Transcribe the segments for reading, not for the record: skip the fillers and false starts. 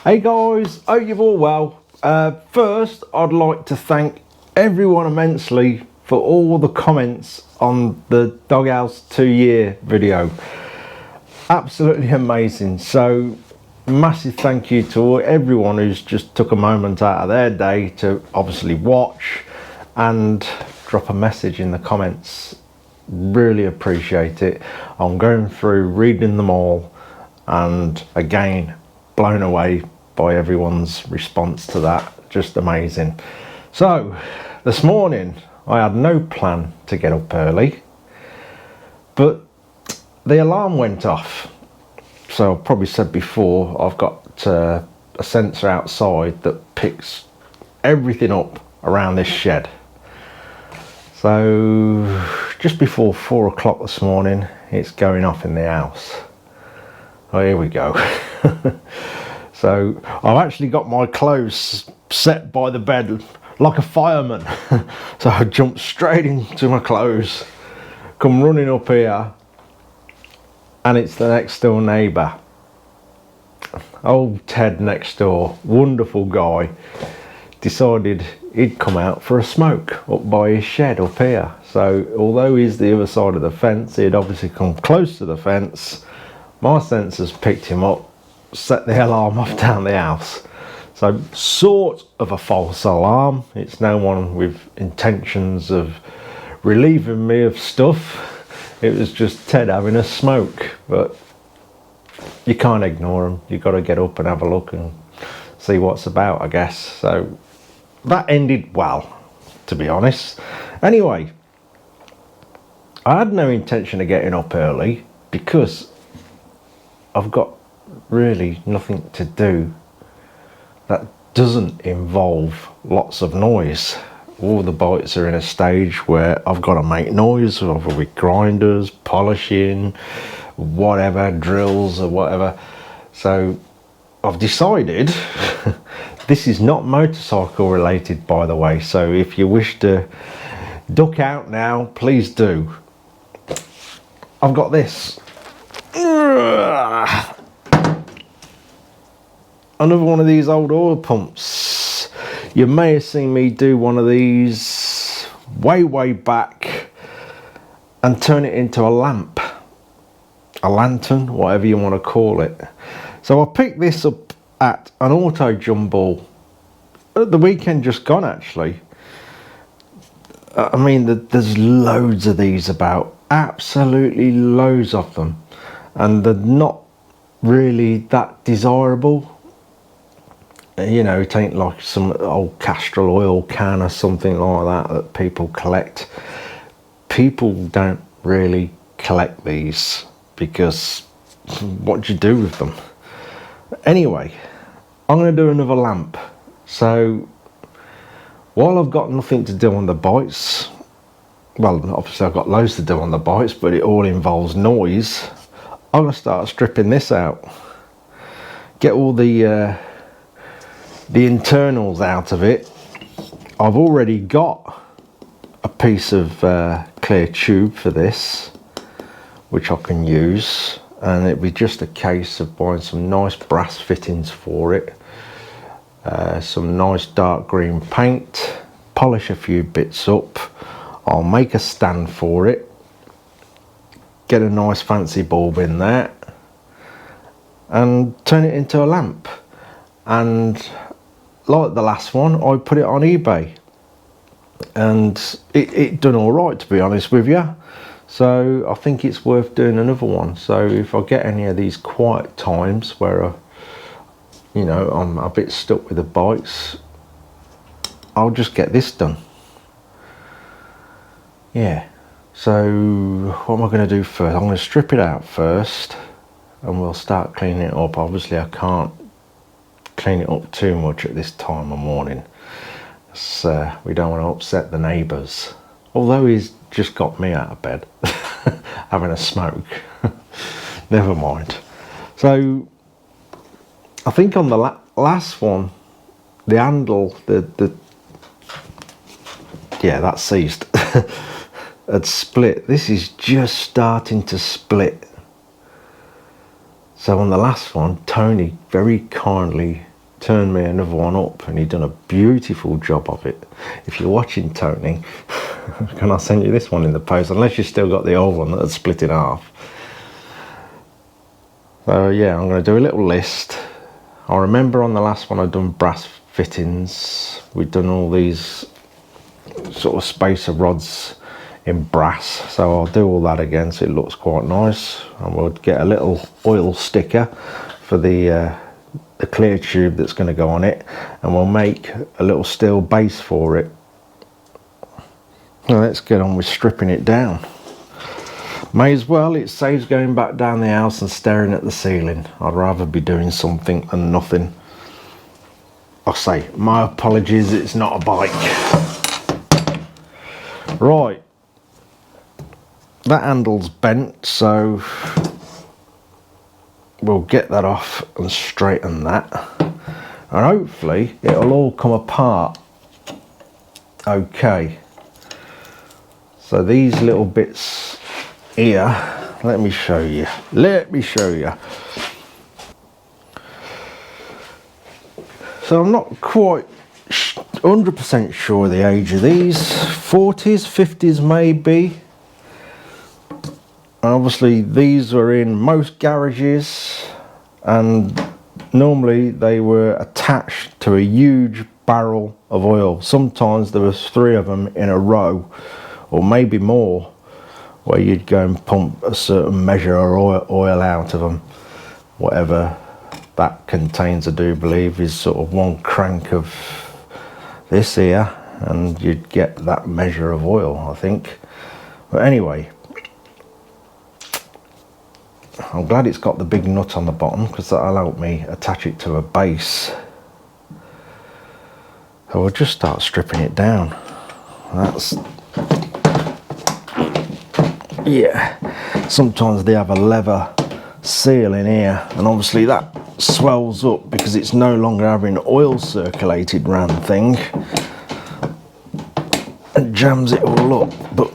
Hey guys, hope you're all well. First, I'd like to thank everyone immensely for all the comments on the Doghouse 2-year video. Absolutely amazing. So, massive thank you to everyone who's just took a moment out of their day to obviously watch and drop a message in the comments. Really appreciate it. I'm going through reading them all, and again, blown away by everyone's response to that. Just amazing. So this morning I had no plan to get up early, but the alarm went off. So I've probably said before, I've got a sensor outside that picks everything up around this shed. So just before 4 o'clock this morning, it's going off in the house. Oh, here we go. So I've actually got my clothes set by the bed like a fireman. So I jumped straight into my clothes, come running up here, and it's the next door neighbour. Old Ted next door, wonderful guy, decided he'd come out for a smoke up by his shed up here. So although he's the other side of the fence, he'd obviously come close to the fence. My sensors picked him up, set the alarm off down the house. So sort of a false alarm. It's no one with intentions of relieving me of stuff. It was just Ted having a smoke, but you can't ignore him. You've got to get up and have a look and see what's about, I guess. So that ended well, to be honest. Anyway, I had no intention of getting up early because I've got really nothing to do that doesn't involve lots of noise. All the bites are in a stage where I've got to make noise, whether with grinders, polishing, whatever, drills or whatever. So I've decided, this is not motorcycle related, by the way, so if you wish to duck out now, please do. I've got this. Another one of these old oil pumps. You may have seen me do one of these way back and turn it into a lamp, a lantern, whatever you want to call it. So I picked this up at an auto jumble at the weekend just gone, actually. I mean, there's loads of these about, absolutely loads of them, and they're not really that desirable. You know, it ain't like some old Castrol oil can or something like that people collect. People don't really collect these because what do you do with them? Anyway, I'm going to do another lamp. So while I've got nothing to do on the bites, well, obviously I've got loads to do on the bites, but it all involves noise. I'm going to start stripping this out, get all the internals out of it. I've already got a piece of clear tube for this, which I can use, and it'd be just a case of buying some nice brass fittings for it, some nice dark green paint, polish a few bits up. I'll make a stand for it, get a nice fancy bulb in there, and turn it into a lamp. And like the last one, I put it on eBay, and it done all right, to be honest with you. So I think it's worth doing another one. So if I get any of these quiet times where I'm a bit stuck with the bikes, I'll just get this done. Yeah. So what am I going to do first? I'm going to strip it out first, and we'll start cleaning it up. Obviously I can't clean it up too much at this time of morning, so we don't want to upset the neighbours, although he's just got me out of bed having a smoke. Never mind. So I think on the last one, the handle, yeah, that seized had split. This is just starting to split. So on the last one, Tony very kindly turned me another one up, and he'd done a beautiful job of it. If you're watching, Tony, can I send you this one in the post? Unless you've still got the old one that had split in half. So yeah, I'm going to do a little list. I remember on the last one I'd done brass fittings. We'd done all these sort of spacer rods in brass, so I'll do all that again so it looks quite nice. And we'll get a little oil sticker for the clear tube that's going to go on it, and we'll make a little steel base for it. Now let's get on with stripping it down. May as well, it saves going back down the house and staring at the ceiling. I'd rather be doing something than nothing. I say, my apologies, it's not a bike. Right, that handle's bent, so we'll get that off and straighten that, and hopefully it'll all come apart okay. So these little bits here, let me show you. So I'm not quite 100% sure the age of these, 40s, 50s maybe. Obviously these were in most garages, and normally they were attached to a huge barrel of oil. Sometimes there was 3 of them in a row, or maybe more, where you'd go and pump a certain measure of oil out of them. Whatever that contains, I do believe, is sort of one crank of this here, and you'd get that measure of oil, I think. But anyway, I'm glad it's got the big nut on the bottom, because that'll help me attach it to a base. So we'll just start stripping it down. That's, yeah, sometimes they have a leather seal in here, and obviously that swells up because it's no longer having oil circulated round the thing, and jams it all up. But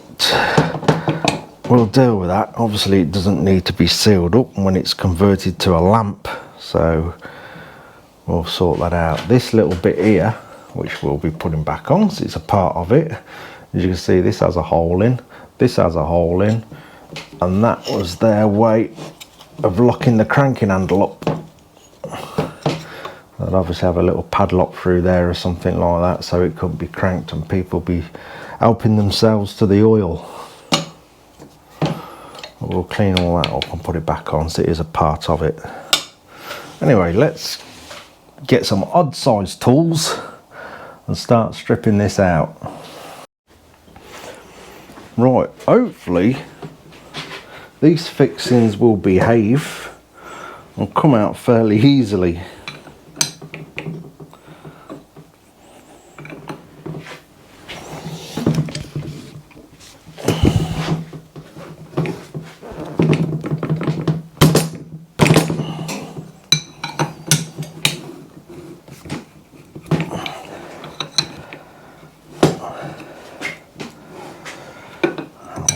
we'll deal with that. Obviously it doesn't need to be sealed up when it's converted to a lamp, so we'll sort that out. This little bit here, which we'll be putting back on, so it's a part of it. As you can see, this has a hole in, this has a hole in, and that was their way of locking the cranking handle up. They'd obviously have a little padlock through there or something like that, so it could be cranked and people be helping themselves to the oil. We'll clean all that up and put it back on, so it is a part of it. Anyway, let's get some odd size tools and start stripping this out. Right, hopefully these fixings will behave and come out fairly easily.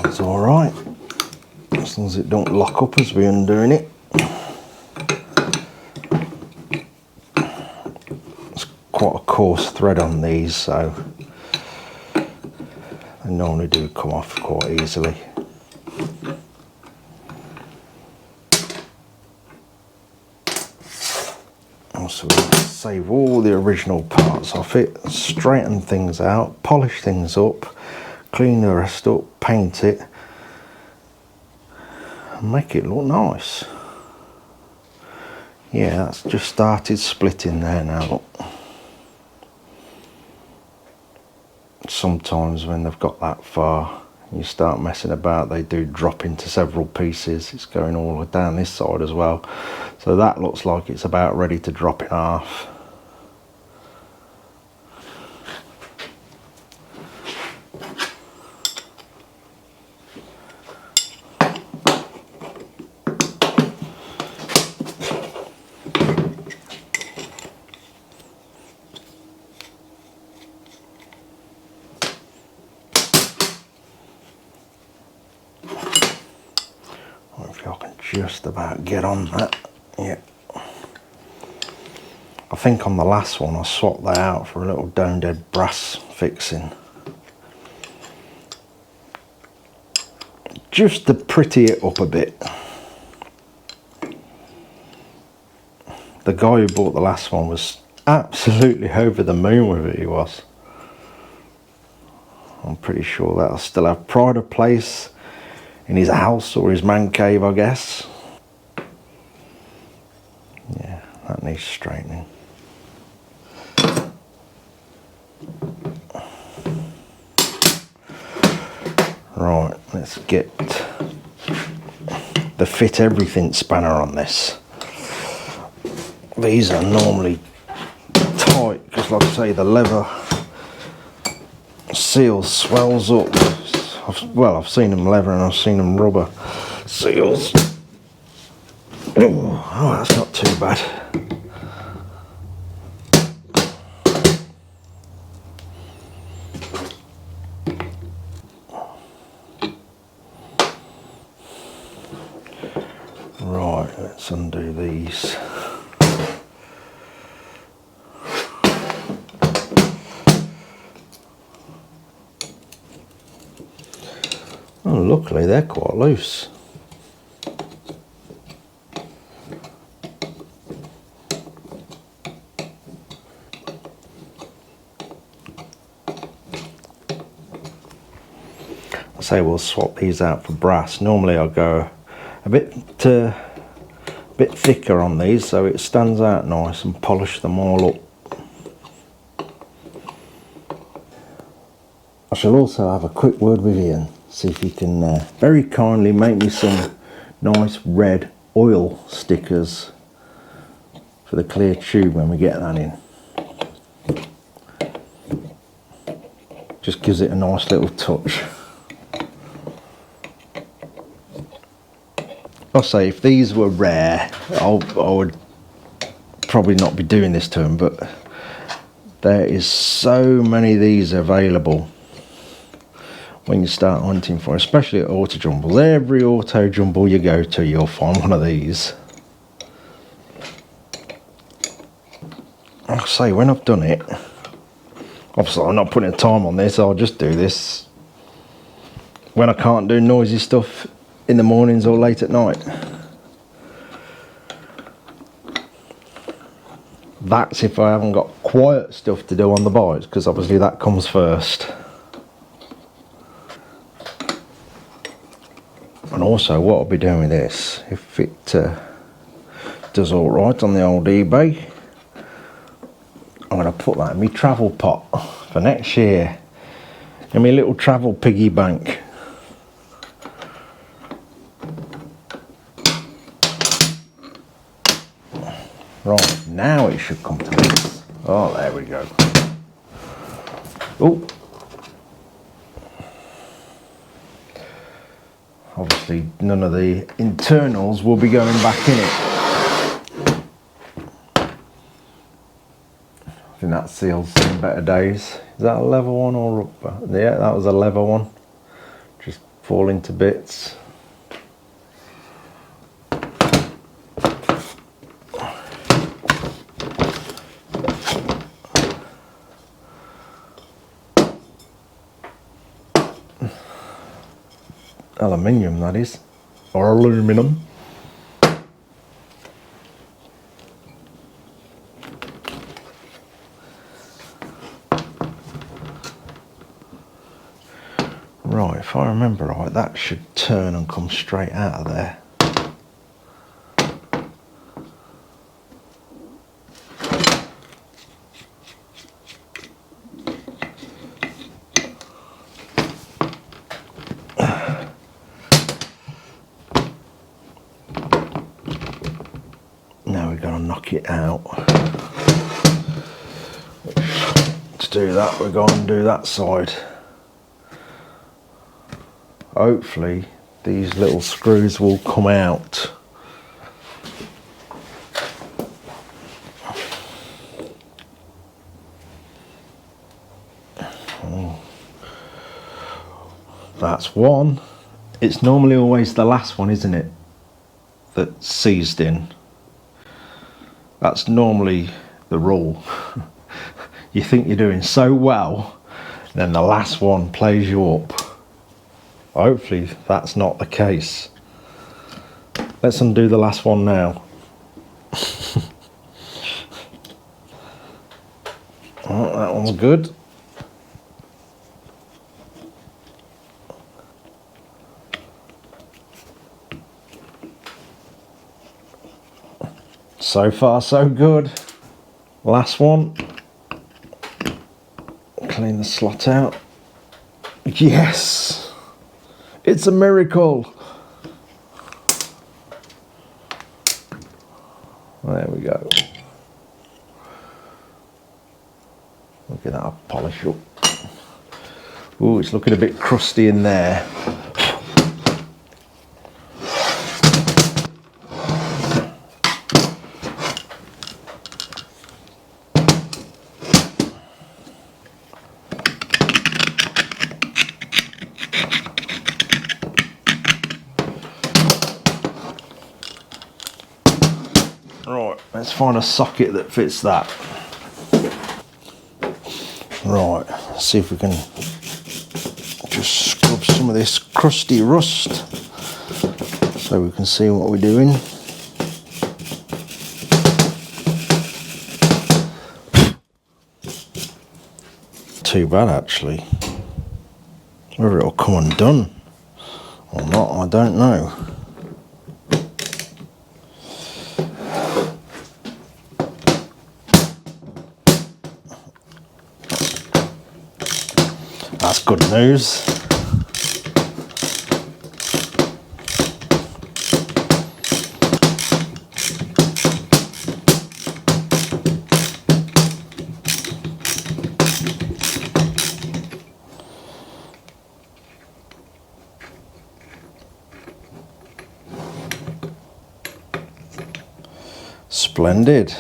It's all right, as long as it don't lock up as we're undoing it. It's quite a coarse thread on these, so they normally do come off quite easily. Also, we'll save all the original parts off it, straighten things out, polish things up, clean the rest up, paint it, and make it look nice. Yeah, that's just started splitting there now, look. Sometimes when they've got that far, you start messing about, they do drop into several pieces. It's going all down this side as well. So that looks like it's about ready to drop in half. If I can just about get on that, yeah. I think on the last one I swapped that out for a little down dead brass fixing, just to pretty it up a bit. The guy who bought the last one was absolutely over the moon with it, he was. I'm pretty sure that'll still have pride of place in his house or his man cave, I guess. Yeah, that needs straightening. Right, let's get the fit everything spanner on this. These are normally tight because, like I say, the leather seal swells up. I've seen them leather and I've seen them rubber seals. Oh, that's not too bad. Right, let's undo these. Oh, luckily they're quite loose. I say we'll swap these out for brass. Normally I'll go a bit thicker on these so it stands out nice and polish them all up. I shall also have a quick word with Ian, see if he can very kindly make me some nice red oil stickers for the clear tube when we get that in. Just gives it a nice little touch. I'll say if these were rare, I would probably not be doing this to them, but there is so many of these available when you start hunting for, especially at auto jumbles. Every auto jumble you go to, you'll find one of these. I'll say when I've done it, obviously I'm not putting time on this, I'll just do this when I can't do noisy stuff in the mornings or late at night. That's if I haven't got quiet stuff to do on the bikes, because obviously that comes first. And also what I'll be doing with this, if it does all right on the old eBay, I'm going to put that in my travel pot for next year, in my little travel piggy bank. Right, now it should come to this. Oh, there we go. Oh. Obviously, none of the internals will be going back in it. I think that seal's seen better days. Is that a leather one or rubber? Yeah, that was a leather one. Just falling to bits. Aluminium, that is, or aluminum. Right, if I remember right, that should turn and come straight out of there. Now we're going to knock it out. To do that, we're going to do that side. Hopefully these little screws will come out. That's one. It's normally always the last one, isn't it, that's seized in. That's normally the rule. You think you're doing so well, then the last one plays you up. Hopefully that's not the case. Let's undo the last one now. Oh, that one's good. So far so good. Last one. Clean the slot out. Yes! It's a miracle! There we go. Look at that polish up. Ooh, it's looking a bit crusty in there. Right, let's find a socket that fits that. Right, let's see if we can just scrub some of this crusty rust so we can see what we're doing. Too bad actually. Whether it'll come undone or not, I don't know. That's good news. Splendid.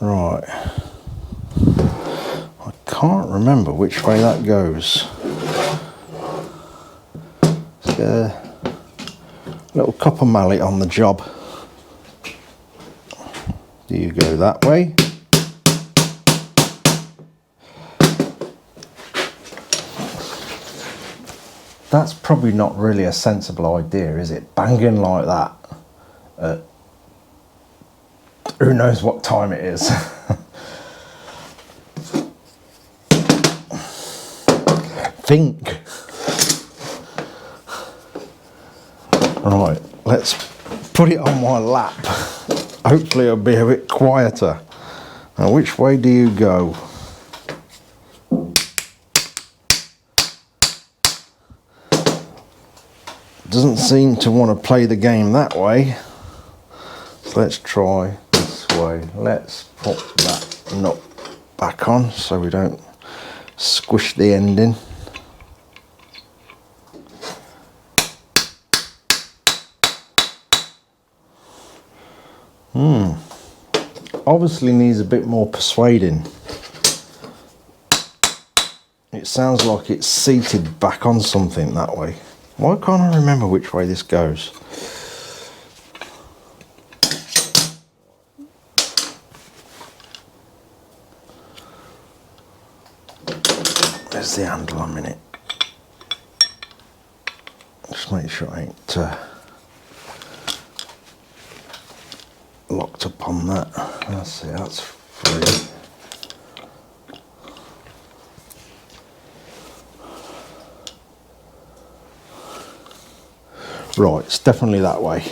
Right. I can't remember which way that goes. Let's get a little copper mallet on the job. Do you go that way? That's probably not really a sensible idea, is it? Banging like that at who knows what time it is. Think. Right, let's put it on my lap. Hopefully it'll be a bit quieter. Now, which way do you go? Doesn't seem to want to play the game that way. So let's try this way. Let's put that nut back on so we don't squish the ending. Obviously needs a bit more persuading. It sounds like it's seated back on something that way. Why can't I remember which way this goes? There's the handle a minute. Just make sure I ain't locked up on that. Let's see, that's free. Right, it's definitely that way.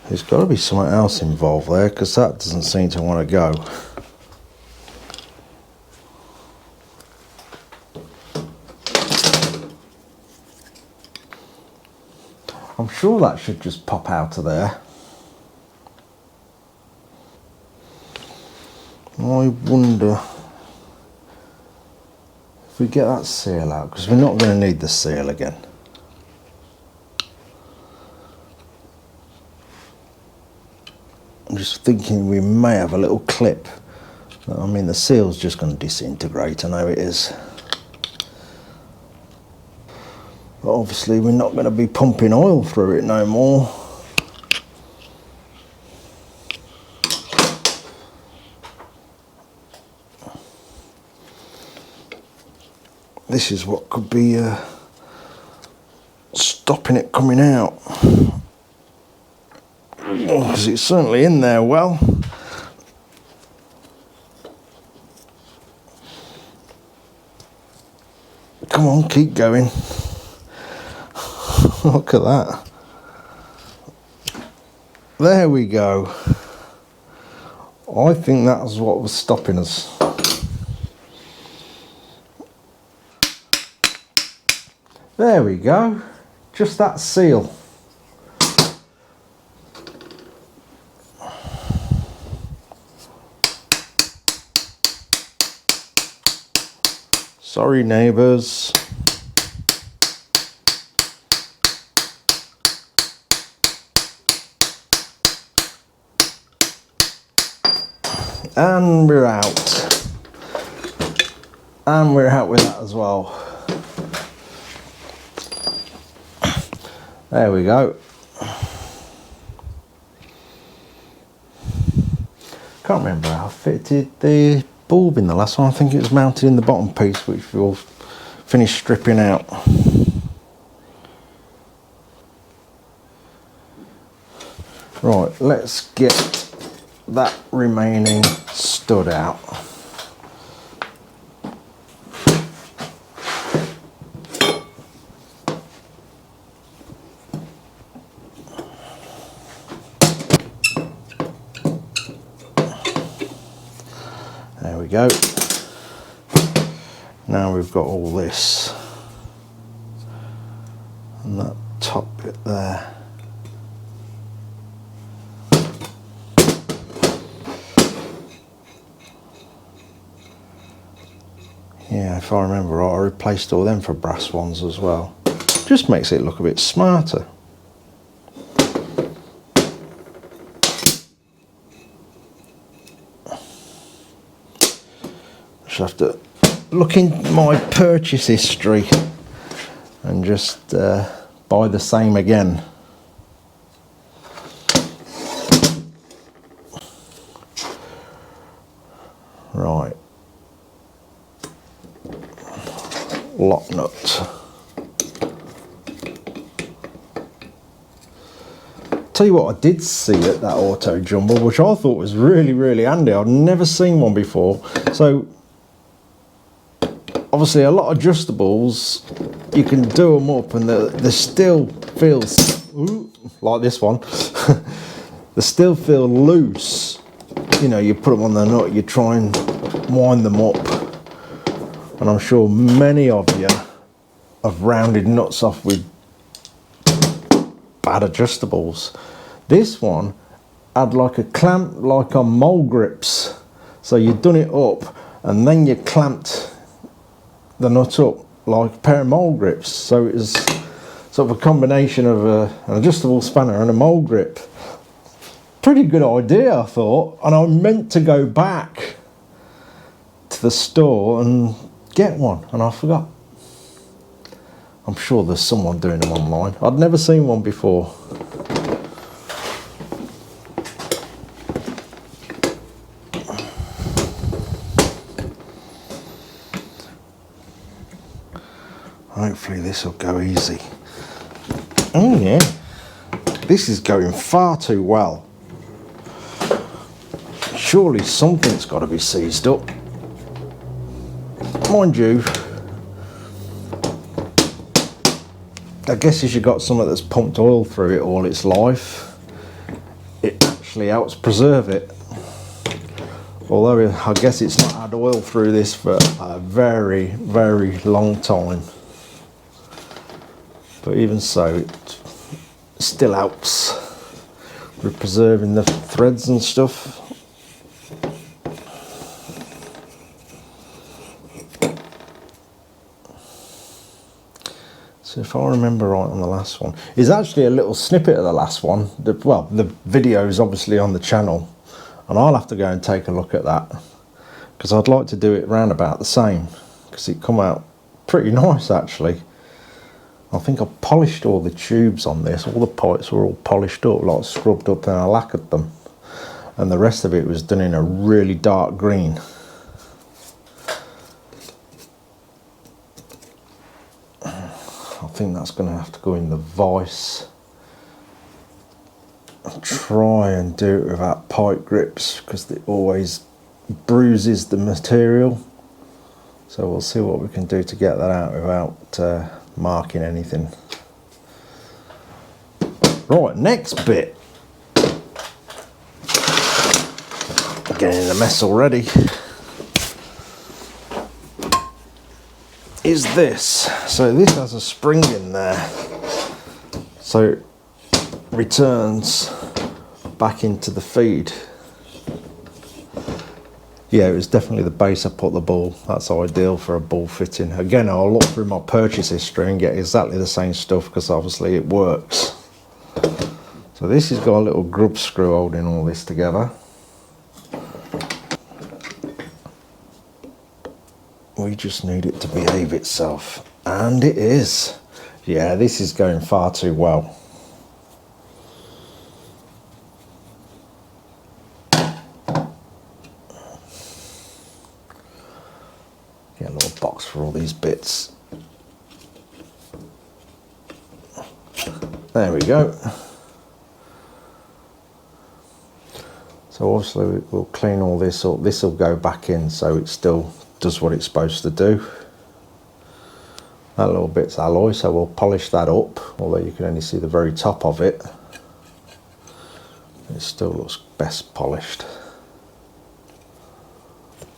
There's got to be something else involved there, because that doesn't seem to want to go. I'm sure that should just pop out of there. I wonder if we get that seal out, because we're not going to need the seal again. I'm just thinking we may have a little clip. I mean, the seal's just going to disintegrate, I know it is. But obviously we're not going to be pumping oil through it no more. This is what could be stopping it coming out. Because it's certainly in there well. Come on, keep going. Look at that. There we go. I think that's what was stopping us. There we go. Just that seal. Sorry, neighbours. And we're out. And we're out with that as well. There we go. Can't remember how I fitted the bulb in the last one. I think it was mounted in the bottom piece, which we'll finish stripping out. Right, let's get that remaining stud out. There we go. Now we've got all this and that top bit there. Yeah, if I remember right, I replaced all them for brass ones as well. Just makes it look a bit smarter. Just have to look in my purchase history and just buy the same again. Right. Lock nut. Tell you what I did see at that auto jumble, which I thought was really handy. I'd never seen one before. So obviously a lot of adjustables, you can do them up and they still feel, like this one, they still feel loose. You know, you put them on the nut, you try and wind them up. And I'm sure many of you have rounded nuts off with bad adjustables. This one had like a clamp, like on mole grips. So you'd done it up and then you clamped the nut up like a pair of mole grips. So it was sort of a combination of an adjustable spanner and a mole grip. Pretty good idea, I thought. And I meant to go back to the store and get one, and I forgot. I'm sure there's someone doing them online. I'd never seen one before. Hopefully this will go easy. Oh yeah, this is going far too well. Surely something's got to be seized up. Mind you, I guess if you've got something that's pumped oil through it all its life, it actually helps preserve it. Although I guess it's not had oil through this for a very long time. But even so, it still helps with preserving the threads and stuff. So if if I remember right on the last one, is actually a little snippet of the last one. Well, the video is obviously on the channel, and I'll have to go and take a look at that, because I'd like to do it round about the same, because it come out pretty nice actually. I think I polished all the tubes on this, all the pipes were all polished up, like scrubbed up, and I lacquered them, and the rest of it was done in a really dark green. I think that's going to have to go in the vise. I'll try and do it without pipe grips, because it always bruises the material. So we'll see what we can do to get that out without marking anything. Right, next bit. Getting in a mess already. Is this. So this has a spring in there, so it returns back into the feed. Yeah, it was definitely the base I put the ball. That's ideal for a ball fitting. Again, I'll look through my purchase history and get exactly the same stuff, because obviously it works. So this has got a little grub screw holding all this together. We just need it to behave itself, and it is. Yeah, this is going far too well. Get a little box for all these bits. There we go. So obviously we'll clean all this up. This will go back in so it still does what it's supposed to do. That little bit's alloy, so we'll polish that up, although you can only see the very top of it. It still looks best polished.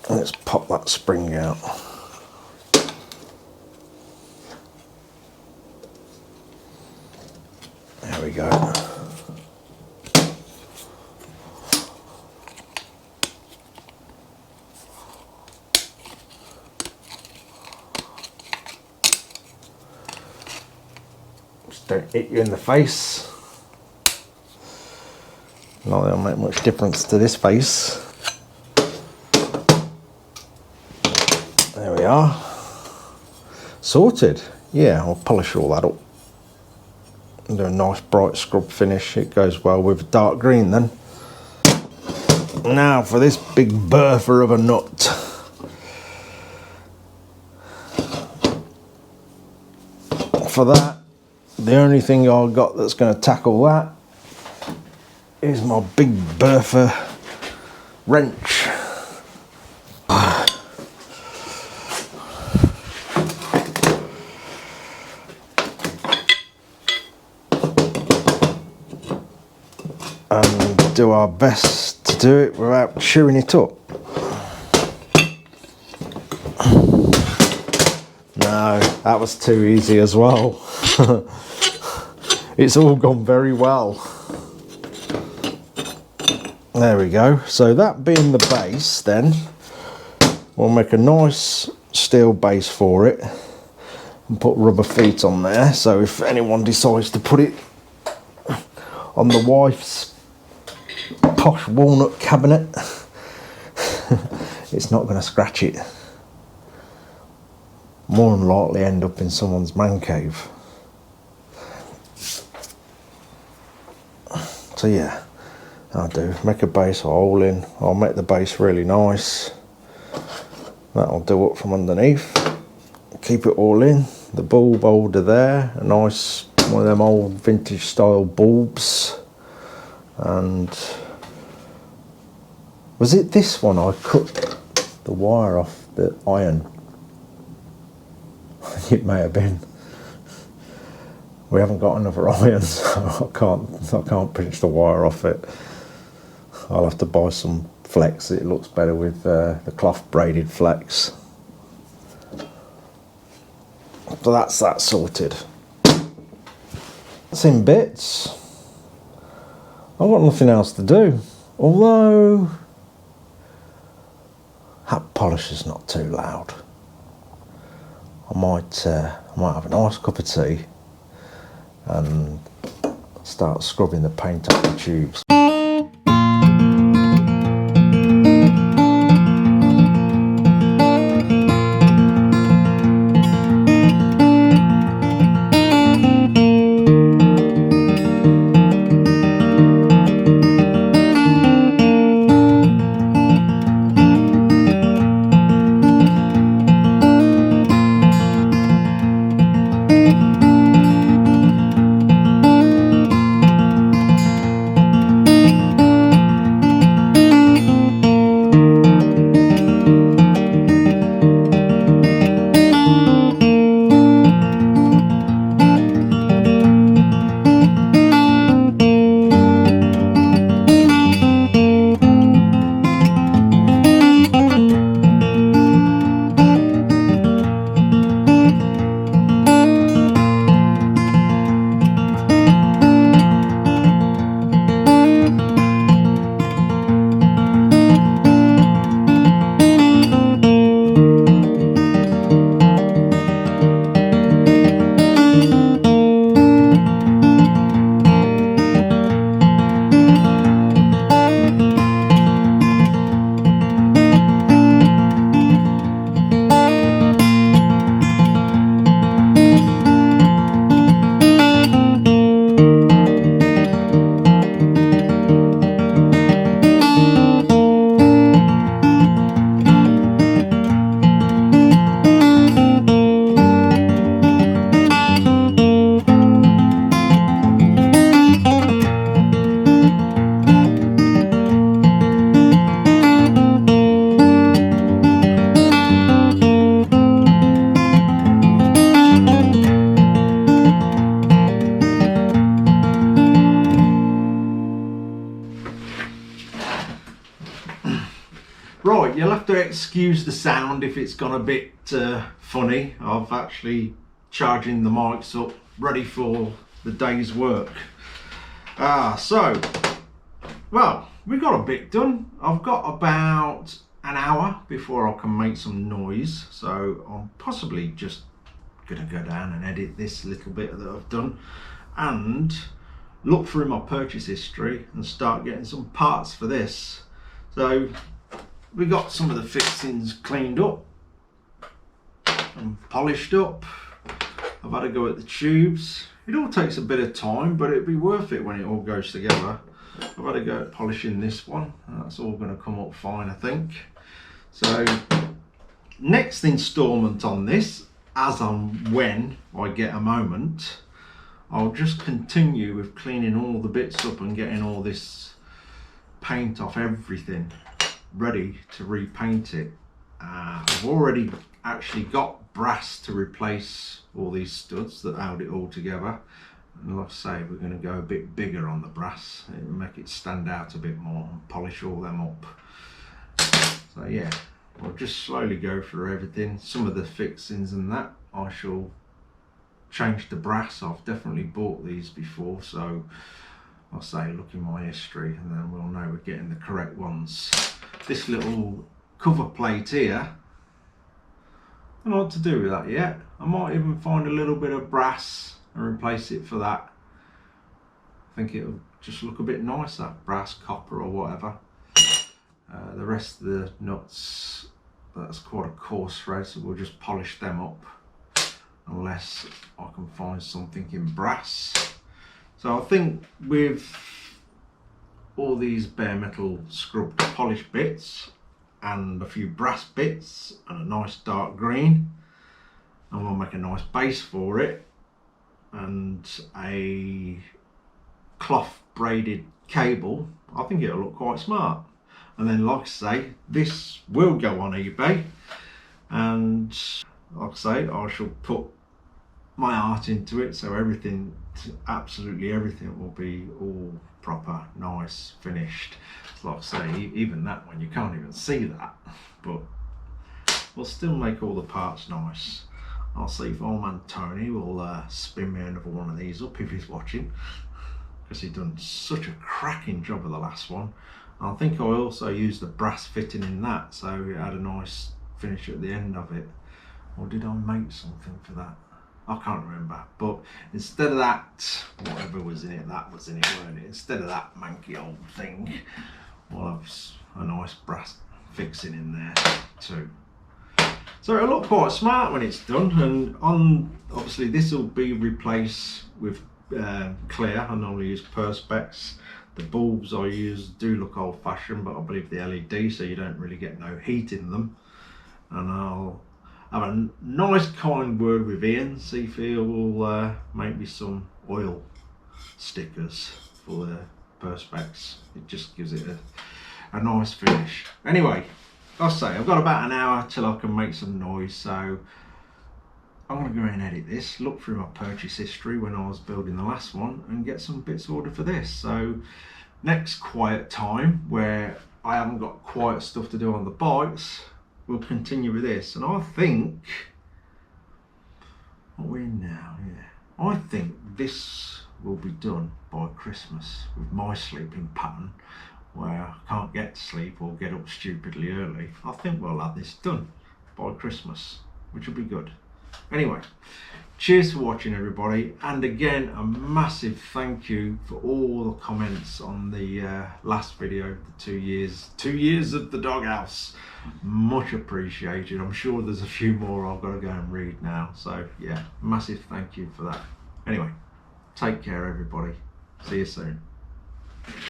Let's pop that spring out. There we go. Don't hit you in the face. Not that it'll make much difference to this face. There we are. Sorted. Yeah, I'll polish all that up and do a nice bright scrub finish. It goes well with dark green then. Now for this big bertha of a nut. For that, the only thing I've got that's going to tackle that is my big bertha wrench. And do our best to do it without chewing it up. No, that was too easy as well. It's all gone very well. There we go. So that being the base, then we'll make a nice steel base for it and put rubber feet on there, so if anyone decides to put it on the wife's posh walnut cabinet, it's not going to scratch it. More than likely end up in someone's man cave. So yeah, I'll do, make a base hole in. I'll make the base really nice. That'll do up from underneath. Keep it all in. The bulb holder there, a nice one of them old vintage style bulbs. And was it this one I cut the wire off the iron? It may have been. We haven't got another iron, so I can't pinch the wire off it. I'll have to buy some flex. It looks better with the cloth braided flex. So that's that sorted. That's in bits. I've got nothing else to do. Although that polisher's not too loud. I might have a nice cup of tea and start scrubbing the paint off the tubes. Right, you'll have to excuse the sound if it's gone a bit funny. I've actually charging the mics up, ready for the day's work. Well, we got a bit done. I've got about an hour before I can make some noise, so I'm possibly just gonna go down and edit this little bit that I've done and look through my purchase history and start getting some parts for this. So we got some of the fixings cleaned up and polished up. I've had a go at the tubes. It all takes a bit of time, but it'd be worth it when it all goes together. I've had a go at polishing this one, and that's all going to come up fine, I think. So next instalment on this, as and when I get a moment, I'll just continue with cleaning all the bits up and getting all this paint off everything ready to repaint it. I've already actually got brass to replace all these studs that held it all together, and like I say, we're going to go a bit bigger on the brass and make it stand out a bit more and polish all them up. So yeah, we'll just slowly go through everything. Some of the fixings and that I shall change the brass. I've definitely bought these before, so I'll say look in my history and then we'll know we're getting the correct ones. This little cover plate here, I don't know what to do with that yet. I might even find a little bit of brass and replace it for that. I think it'll just look a bit nicer, brass, copper or whatever. The rest of the nuts, that's quite a coarse thread, so we'll just polish them up unless I can find something in brass. So I think with all these bare metal scrubbed polished bits and a few brass bits and a nice dark green, and we'll make a nice base for it and a cloth braided cable, I think it'll look quite smart. And then like I say, this will go on eBay, and like I say, I shall put my art into it, so everything, absolutely everything will be all proper, nice, finished. Like I say, even that one, you can't even see that, but we'll still make all the parts nice. I'll see if old man Tony will spin me another one of these up if he's watching, because he's done such a cracking job of the last one. And I think I also used the brass fitting in that, so it had a nice finish at the end of it. Or did I make something for that? I can't remember, but instead of that, whatever was in it, that was in it, weren't it? Instead of that manky old thing, we'll have a nice brass fixing in there too. So it'll look quite smart when it's done, and obviously this will be replaced with clear. I normally use perspex. The bulbs I use do look old fashioned, but I believe the LED, so you don't really get no heat in them. And I'll have a nice kind word with Ian, see if he'll make me some oil stickers for the perspex. It just gives it a nice finish. Anyway, I'll say I've got about an hour till I can make some noise, so I'm going to go ahead and edit this, look through my purchase history when I was building the last one, and get some bits ordered for this. So next quiet time, where I haven't got quiet stuff to do on the bikes, we'll continue with this. And I think, what we're in now, yeah, I think this will be done by Christmas with my sleeping pattern, where I can't get to sleep or get up stupidly early. I think we'll have this done by Christmas, which will be good. Anyway, cheers for watching, everybody, and again a massive thank you for all the comments on the last video, the 2 years of the doghouse. Much appreciated. I'm sure there's a few more I've got to go and read now, so yeah, massive thank you for that. Anyway, take care, everybody. See you soon.